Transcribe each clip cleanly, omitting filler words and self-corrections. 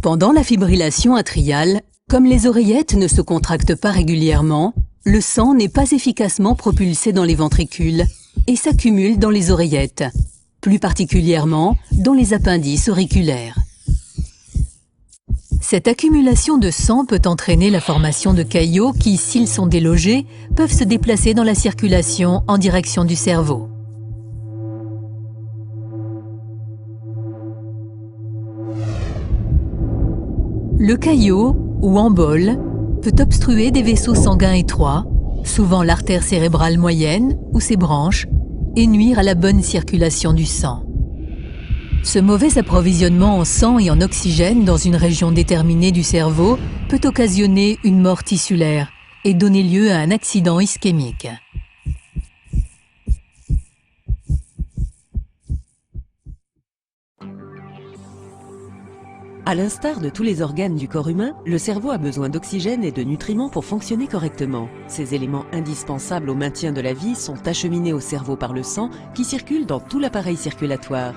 Pendant la fibrillation atriale, comme les oreillettes ne se contractent pas régulièrement, le sang n'est pas efficacement propulsé dans les ventricules et s'accumule dans les oreillettes, plus particulièrement dans les appendices auriculaires. Cette accumulation de sang peut entraîner la formation de caillots qui, s'ils sont délogés, peuvent se déplacer dans la circulation en direction du cerveau. Le caillot, ou embole, peut obstruer des vaisseaux sanguins étroits, souvent l'artère cérébrale moyenne ou ses branches, et nuire à la bonne circulation du sang. Ce mauvais approvisionnement en sang et en oxygène dans une région déterminée du cerveau peut occasionner une mort tissulaire et donner lieu à un accident ischémique. À l'instar de tous les organes du corps humain, le cerveau a besoin d'oxygène et de nutriments pour fonctionner correctement. Ces éléments indispensables au maintien de la vie sont acheminés au cerveau par le sang qui circule dans tout l'appareil circulatoire.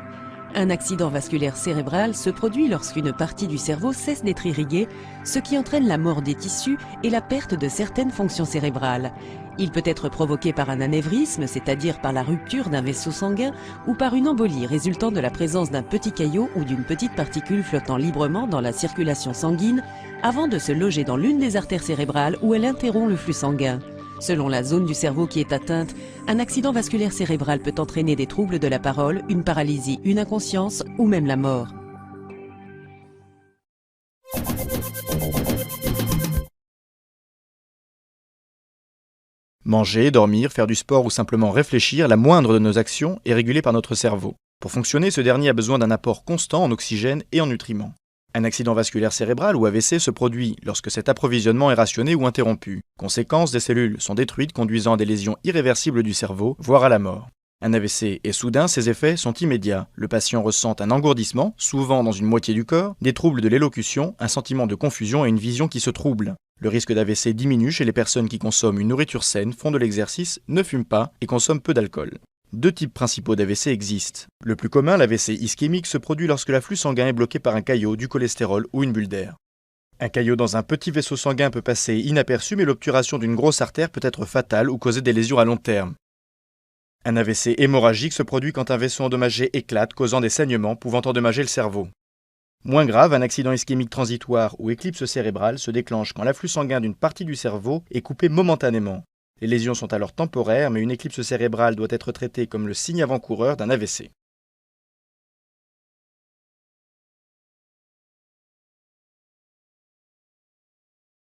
Un accident vasculaire cérébral se produit lorsqu'une partie du cerveau cesse d'être irriguée, ce qui entraîne la mort des tissus et la perte de certaines fonctions cérébrales. Il peut être provoqué par un anévrisme, c'est-à-dire par la rupture d'un vaisseau sanguin, ou par une embolie résultant de la présence d'un petit caillot ou d'une petite particule flottant librement dans la circulation sanguine avant de se loger dans l'une des artères cérébrales où elle interrompt le flux sanguin. Selon la zone du cerveau qui est atteinte, un accident vasculaire cérébral peut entraîner des troubles de la parole, une paralysie, une inconscience ou même la mort. Manger, dormir, faire du sport ou simplement réfléchir, la moindre de nos actions est régulée par notre cerveau. Pour fonctionner, ce dernier a besoin d'un apport constant en oxygène et en nutriments. Un accident vasculaire cérébral ou AVC se produit lorsque cet approvisionnement est rationné ou interrompu. Conséquence, des cellules sont détruites conduisant à des lésions irréversibles du cerveau, voire à la mort. Un AVC est soudain, ses effets sont immédiats. Le patient ressent un engourdissement, souvent dans une moitié du corps, des troubles de l'élocution, un sentiment de confusion et une vision qui se trouble. Le risque d'AVC diminue chez les personnes qui consomment une nourriture saine, font de l'exercice, ne fument pas et consomment peu d'alcool. Deux types principaux d'AVC existent. Le plus commun, l'AVC ischémique, se produit lorsque l'afflux sanguin est bloqué par un caillot, du cholestérol ou une bulle d'air. Un caillot dans un petit vaisseau sanguin peut passer inaperçu, mais l'obturation d'une grosse artère peut être fatale ou causer des lésions à long terme. Un AVC hémorragique se produit quand un vaisseau endommagé éclate, causant des saignements pouvant endommager le cerveau. Moins grave, un accident ischémique transitoire ou éclipse cérébrale se déclenche quand l'afflux sanguin d'une partie du cerveau est coupé momentanément. Les lésions sont alors temporaires, mais une éclipse cérébrale doit être traitée comme le signe avant-coureur d'un AVC.